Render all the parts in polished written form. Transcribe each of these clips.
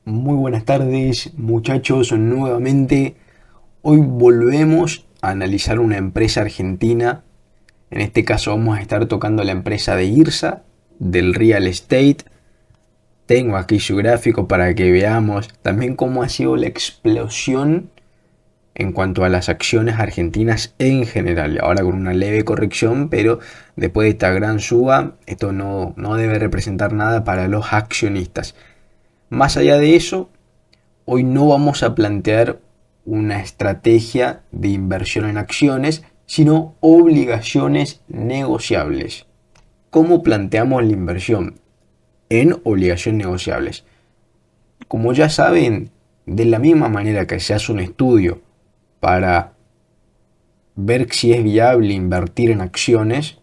Muy buenas tardes, muchachos, nuevamente. Hoy volvemos a analizar una empresa argentina. En este caso vamos a estar tocando la empresa de IRSA, del real estate. Tengo aquí su gráfico para que veamos también cómo ha sido la explosión en cuanto a las acciones argentinas en general. Ahora con una leve corrección, pero después de esta gran suba, esto no debe representar nada para los accionistas. Más allá de eso, hoy no vamos a plantear una estrategia de inversión en acciones, sino obligaciones negociables. ¿Cómo planteamos la inversión en obligaciones negociables? Como ya saben, de la misma manera que se hace un estudio para ver si es viable invertir en acciones,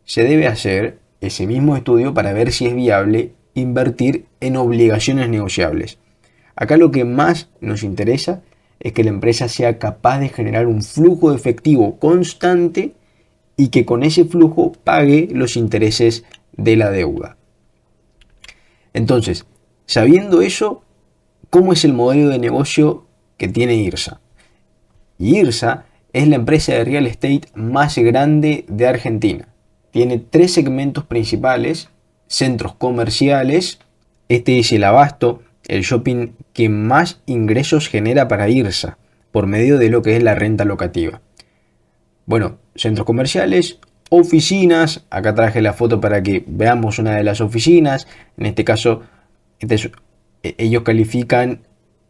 se debe hacer ese mismo estudio para ver si es viable invertir en obligaciones negociables. Acá lo que más nos interesa es que la empresa sea capaz de generar un flujo de efectivo constante y que con ese flujo pague los intereses de la deuda. Entonces, sabiendo eso, ¿cómo es el modelo de negocio que tiene IRSA? IRSA es la empresa de real estate más grande de Argentina. Tiene tres segmentos principales: centros comerciales. Este es el abasto, el shopping que más ingresos genera para IRSA por medio de lo que es la renta locativa. Bueno, centros comerciales, oficinas. Acá traje la foto para que veamos una de las oficinas. En este caso, ellos califican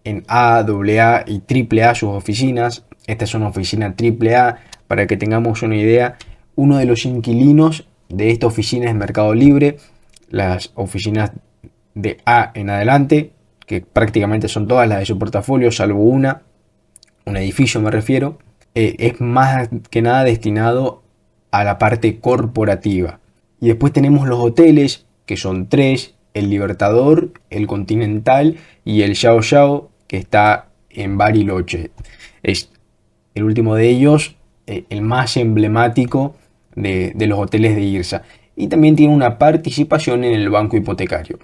en A, AA y AAA sus oficinas. Esta es una oficina AAA. Para que tengamos una idea, uno de los inquilinos de esta oficina es Mercado Libre. Las oficinas de A en adelante, que prácticamente son todas las de su portafolio, salvo un edificio me refiero, es más que nada destinado a la parte corporativa. Y después tenemos los hoteles, que son tres: el Libertador, el Continental y el Yao Yao, que está en Bariloche. Es el último de ellos, el más emblemático de los hoteles de IRSA. Y también tiene una participación en el banco hipotecario.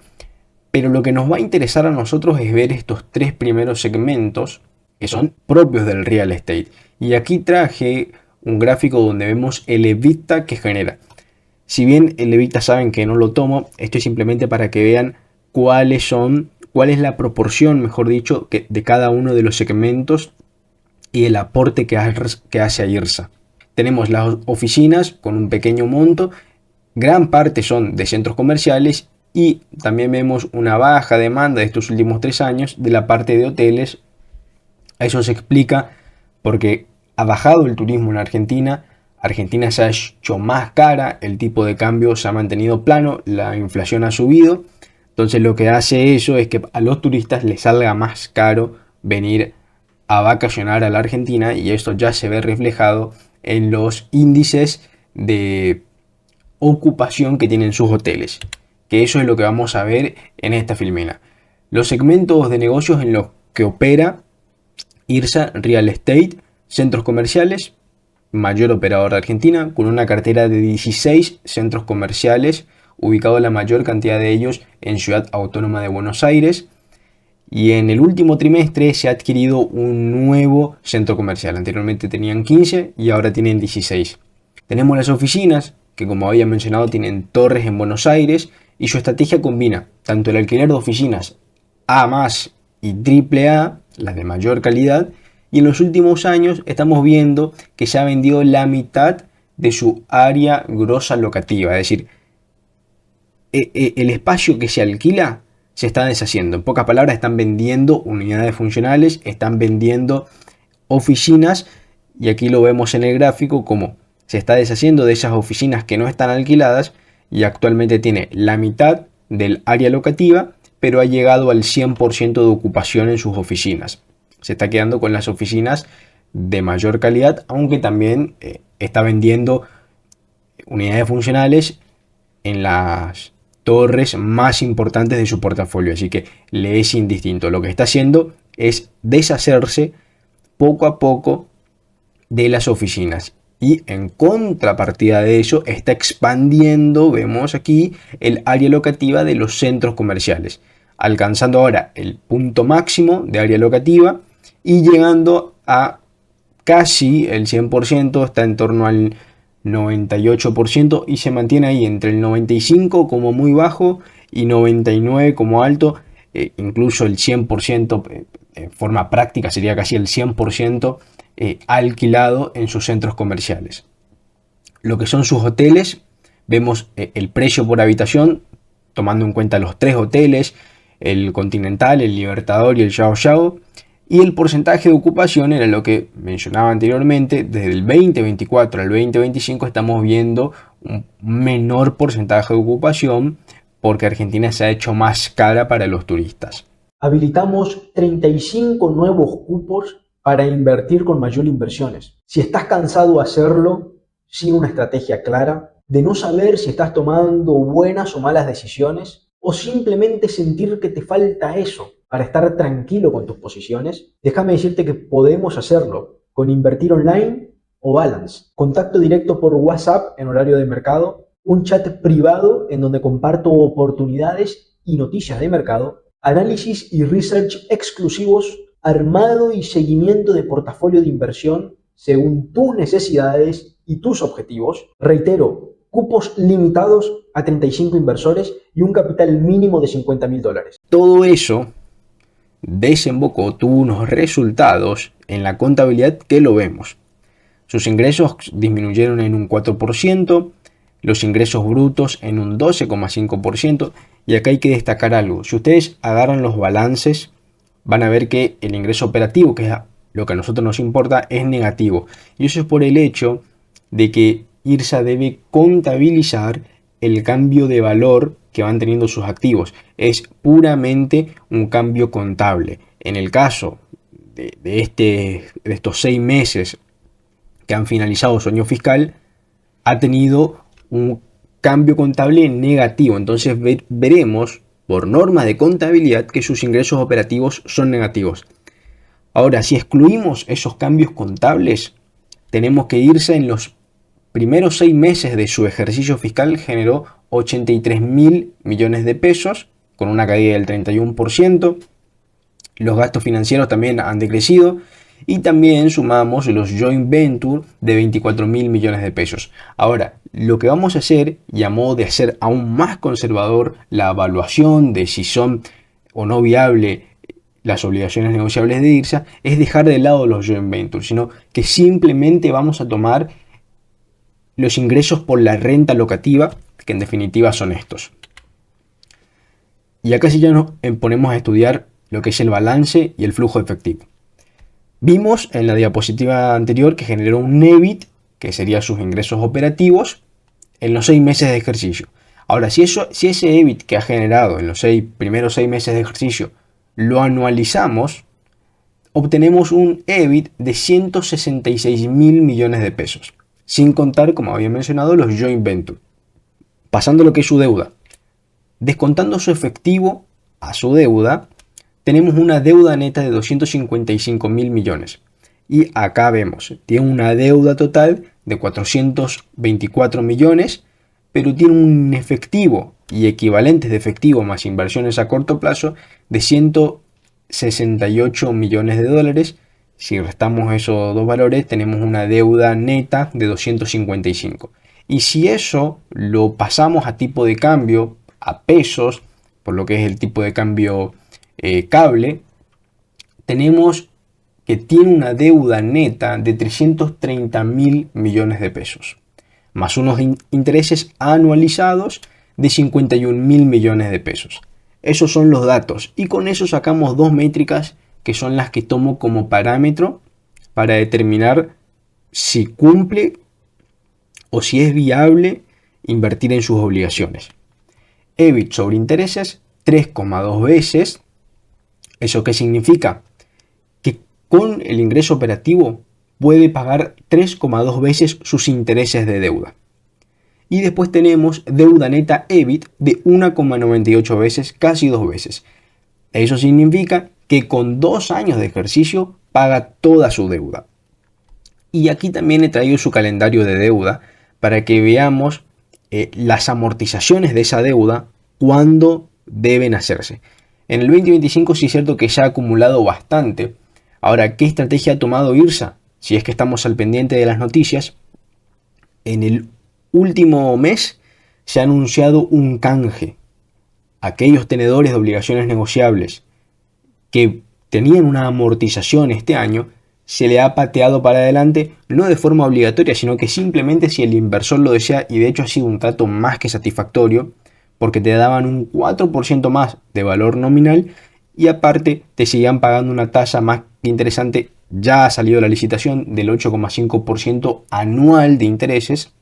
Pero lo que nos va a interesar a nosotros es ver estos tres primeros segmentos que son propios del real estate. Y aquí traje un gráfico donde vemos el EBITDA que genera. Si bien el EBITDA saben que no lo tomo, esto es simplemente para que vean cuál es la proporción, mejor dicho, de cada uno de los segmentos y el aporte que hace a IRSA. Tenemos las oficinas con un pequeño monto, gran parte son de centros comerciales, y también vemos una baja demanda de estos últimos 3 años de la parte de hoteles. Eso se explica porque ha bajado el turismo en Argentina. Argentina se ha hecho más cara, el tipo de cambio se ha mantenido plano, la inflación ha subido. Entonces lo que hace eso es que a los turistas les salga más caro venir a vacacionar a la Argentina, y esto ya se ve reflejado en los índices de ocupación que tienen sus hoteles, que eso es lo que vamos a ver en esta filmina. Los segmentos de negocios en los que opera IRSA Real Estate: centros comerciales, mayor operador de Argentina, con una cartera de 16 centros comerciales, ubicado la mayor cantidad de ellos en Ciudad Autónoma de Buenos Aires. Y en el último trimestre se ha adquirido un nuevo centro comercial. Anteriormente tenían 15 y ahora tienen 16. Tenemos las oficinas, que como había mencionado tienen torres en Buenos Aires, y su estrategia combina tanto el alquiler de oficinas A+ y AAA, las de mayor calidad, y en los últimos años estamos viendo que se ha vendido la mitad de su área grosa locativa, es decir, el espacio que se alquila se está deshaciendo. En pocas palabras, están vendiendo unidades funcionales, están vendiendo oficinas, y aquí lo vemos en el gráfico como se está deshaciendo de esas oficinas que no están alquiladas, y actualmente tiene la mitad del área locativa, pero ha llegado al 100% de ocupación en sus oficinas. Se está quedando con las oficinas de mayor calidad, aunque también está vendiendo unidades funcionales en las torres más importantes de su portafolio, así que le es indistinto. Lo que está haciendo es deshacerse poco a poco de las oficinas, y en contrapartida de eso está expandiendo, vemos aquí, el área locativa de los centros comerciales. alcanzando ahora el punto máximo de área locativa y llegando a casi el 100%, está en torno al 98% y se mantiene ahí entre el 95% como muy bajo y 99% como alto, incluso el 100% en forma práctica sería casi el 100% alquilado en sus centros comerciales. Lo que son sus hoteles, vemos el precio por habitación, tomando en cuenta los 3 hoteles, el Continental, el Libertador y el Yao Yao, y el porcentaje de ocupación era lo que mencionaba anteriormente. Desde el 2024 al 2025 estamos viendo un menor porcentaje de ocupación porque Argentina se ha hecho más cara para los turistas. Habilitamos 35 nuevos cupos para invertir con mayor inversiones. Si estás cansado de hacerlo, sigue una estrategia clara, de no saber si estás tomando buenas o malas decisiones, o simplemente sentir que te falta eso para estar tranquilo con tus posiciones, déjame decirte que podemos hacerlo con Invertir Online o Balance. Contacto directo por WhatsApp en horario de mercado, un chat privado en donde comparto oportunidades y noticias de mercado, análisis y research exclusivos, armado y seguimiento de portafolio de inversión según tus necesidades y tus objetivos. Reitero, cupos limitados a 35 inversores y un capital mínimo de $50.000. Todo eso desembocó, tuvo unos resultados en la contabilidad que lo vemos. Sus ingresos disminuyeron en un 4%, los ingresos brutos en un 12,5%, y acá hay que destacar algo. Si ustedes agarran los balances, van a ver que el ingreso operativo, que es lo que a nosotros nos importa, es negativo. Y eso es por el hecho de que IRSA debe contabilizar el cambio de valor que van teniendo sus activos. Es puramente un cambio contable. En el caso de estos 6 meses que han finalizado su año fiscal, ha tenido un cambio contable negativo. Entonces veremos por norma de contabilidad que sus ingresos operativos son negativos. Ahora, si excluimos esos cambios contables, tenemos que irse en los primeros 6 meses de su ejercicio fiscal generó 83.000 millones de pesos, con una caída del 31%. Los gastos financieros también han decrecido. Y también sumamos los joint venture de 24.000 millones de pesos. Ahora, lo que vamos a hacer, y a modo de hacer aún más conservador la evaluación de si son o no viables las obligaciones negociables de IRSA, es dejar de lado los joint venture, sino que simplemente vamos a tomar los ingresos por la renta locativa, que en definitiva son estos. Y acá sí ya nos ponemos a estudiar lo que es el balance y el flujo efectivo. Vimos en la diapositiva anterior que generó un EBIT, que serían sus ingresos operativos, en los 6 meses de ejercicio. Ahora, si ese EBIT que ha generado en los primeros 6 meses de ejercicio lo anualizamos, obtenemos un EBIT de 166.000 millones de pesos, sin contar, como había mencionado, los joint venture. Pasando a lo que es su deuda. Descontando su efectivo a su deuda, tenemos una deuda neta de 255.000 millones. Y acá vemos, tiene una deuda total de 424 millones, pero tiene un efectivo y equivalentes de efectivo más inversiones a corto plazo de 168 millones de dólares. Si restamos esos dos valores, tenemos una deuda neta de 255. Y si eso lo pasamos a tipo de cambio, a pesos, por lo que es el tipo de cambio cable, tenemos que tiene una deuda neta de 330.000 millones de pesos, más unos intereses anualizados de 51.000 millones de pesos. Esos son los datos y con eso sacamos dos métricas que son las que tomo como parámetro para determinar si cumple o si es viable invertir en sus obligaciones. EBIT sobre intereses 3,2 veces. ¿Eso qué significa? Que con el ingreso operativo puede pagar 3,2 veces sus intereses de deuda. Y después tenemos deuda neta EBIT de 1,98 veces, casi 2 veces. Eso significa que con 2 años de ejercicio paga toda su deuda. Y aquí también he traído su calendario de deuda para que veamos las amortizaciones de esa deuda, cuándo deben hacerse. En el 2025 sí es cierto que ya ha acumulado bastante. Ahora, ¿qué estrategia ha tomado IRSA? Si es que estamos al pendiente de las noticias, en el último mes se ha anunciado un canje. Aquellos tenedores de obligaciones negociables que tenían una amortización este año, se le ha pateado para adelante, no de forma obligatoria, sino que simplemente si el inversor lo desea, y de hecho ha sido un trato más que satisfactorio, porque te daban un 4% más de valor nominal y aparte te seguían pagando una tasa más que interesante. Ya ha salido la licitación del 8,5% anual de intereses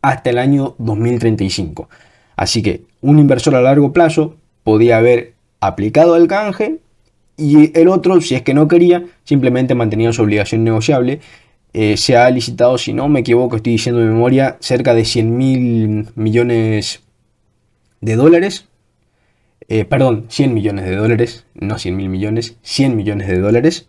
hasta el año 2035. Así que un inversor a largo plazo podía haber aplicado el canje y el otro, si es que no quería, simplemente mantenía su obligación negociable. Se ha licitado, si no me equivoco, estoy diciendo de memoria, cerca de 100.000 millones de dólares. Perdón, 100 millones de dólares, no 100.000 millones, 100 millones de dólares.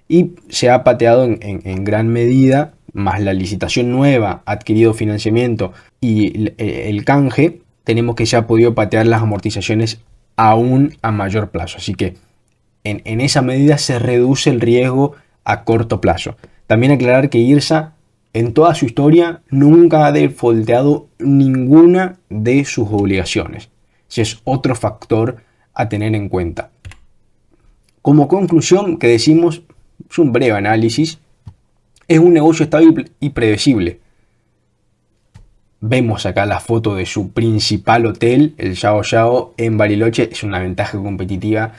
Y se ha pateado en gran medida, más la licitación nueva, adquirido financiamiento y el canje, tenemos que ya ha podido patear las amortizaciones aún a mayor plazo. Así que en esa medida se reduce el riesgo a corto plazo. También aclarar que IRSA en toda su historia nunca ha defaulteado ninguna de sus obligaciones. Ese es otro factor a tener en cuenta. Como conclusión que decimos, es un breve análisis, es un negocio estable y predecible. Vemos acá la foto de su principal hotel, el Yao Yao en Bariloche, es una ventaja competitiva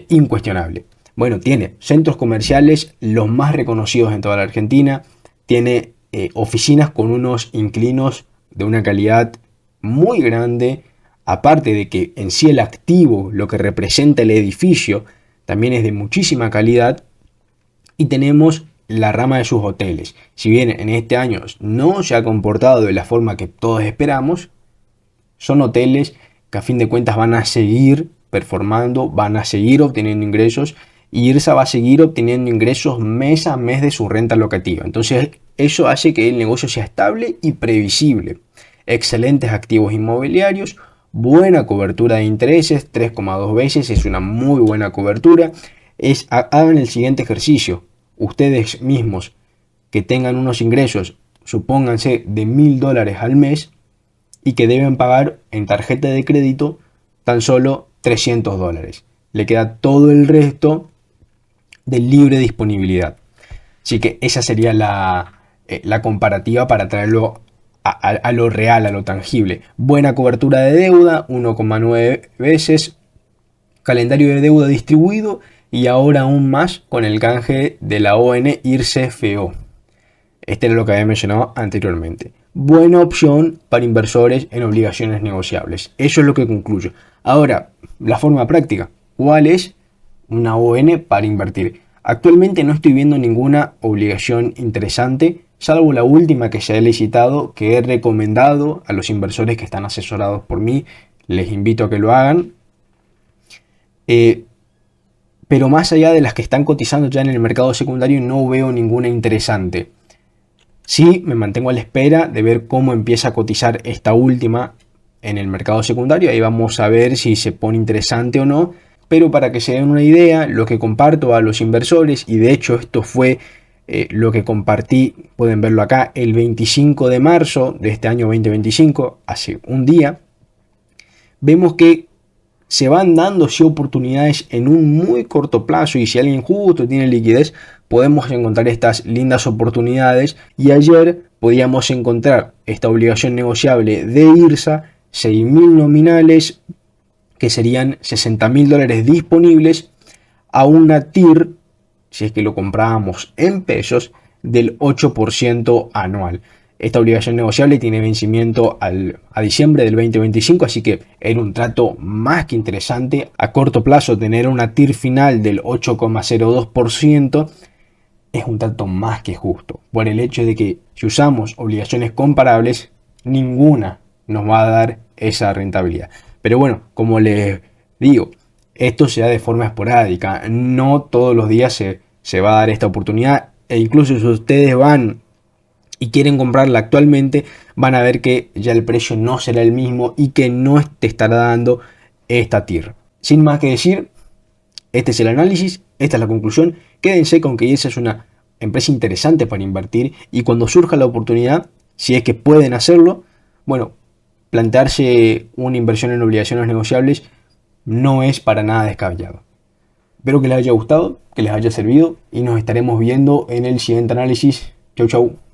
incuestionable. Bueno, tiene centros comerciales los más reconocidos en toda la Argentina, tiene oficinas con unos inquilinos de una calidad muy grande, aparte de que en sí el activo, lo que representa el edificio, también es de muchísima calidad, y tenemos la rama de sus hoteles. Si bien en este año no se ha comportado de la forma que todos esperamos, son hoteles que a fin de cuentas van a seguir performando, van a seguir obteniendo ingresos y IRSA va a seguir obteniendo ingresos mes a mes de su renta locativa. Entonces eso hace que el negocio sea estable y previsible. Excelentes activos inmobiliarios, buena cobertura de intereses, 3,2 veces, es una muy buena cobertura. Hagan el siguiente ejercicio. Ustedes mismos que tengan unos ingresos, supónganse de $1.000 al mes y que deben pagar en tarjeta de crédito tan solo $300. Le queda todo el resto de libre disponibilidad. Así que esa sería la comparativa para traerlo a lo real, a lo tangible. Buena cobertura de deuda, 1,9 veces. Calendario de deuda distribuido y ahora aún más con el canje de la ON IRSA-FO. Este era lo que había mencionado anteriormente. Buena opción para inversores en obligaciones negociables. Eso es lo que concluyo. Ahora, la forma práctica. ¿Cuál es una ON para invertir? Actualmente no estoy viendo ninguna obligación interesante, salvo la última que se ha licitado, que he recomendado a los inversores que están asesorados por mí. Les invito a que lo hagan. Pero más allá de las que están cotizando ya en el mercado secundario, no veo ninguna interesante. Sí, me mantengo a la espera de ver cómo empieza a cotizar esta última en el mercado secundario. Ahí vamos a ver si se pone interesante o no. Pero para que se den una idea, lo que comparto a los inversores, y de hecho esto fue lo que compartí, pueden verlo acá, el 25 de marzo de este año 2025, hace un día, vemos que se van dando oportunidades en un muy corto plazo, y si alguien justo tiene liquidez, podemos encontrar estas lindas oportunidades. Y ayer podíamos encontrar esta obligación negociable de IRSA, 6.000 nominales, que serían $60.000 disponibles, a una TIR, si es que lo comprábamos en pesos, del 8% anual. Esta obligación negociable tiene vencimiento a diciembre del 2025, así que era un trato más que interesante. A corto plazo tener una TIR final del 8,02% es un trato más que justo, por el hecho de que si usamos obligaciones comparables, ninguna nos va a dar esa rentabilidad. Pero bueno, como les digo, esto se da de forma esporádica, no todos los días se va a dar esta oportunidad, e incluso si ustedes van y quieren comprarla actualmente, van a ver que ya el precio no será el mismo y que no te estará dando esta TIR. Sin más que decir, este es el análisis, esta es la conclusión. Quédense con que IRSA es una empresa interesante para invertir y cuando surja la oportunidad, si es que pueden hacerlo, bueno, plantearse una inversión en obligaciones negociables no es para nada descabellado. Espero que les haya gustado, que les haya servido y nos estaremos viendo en el siguiente análisis. Chau, chau.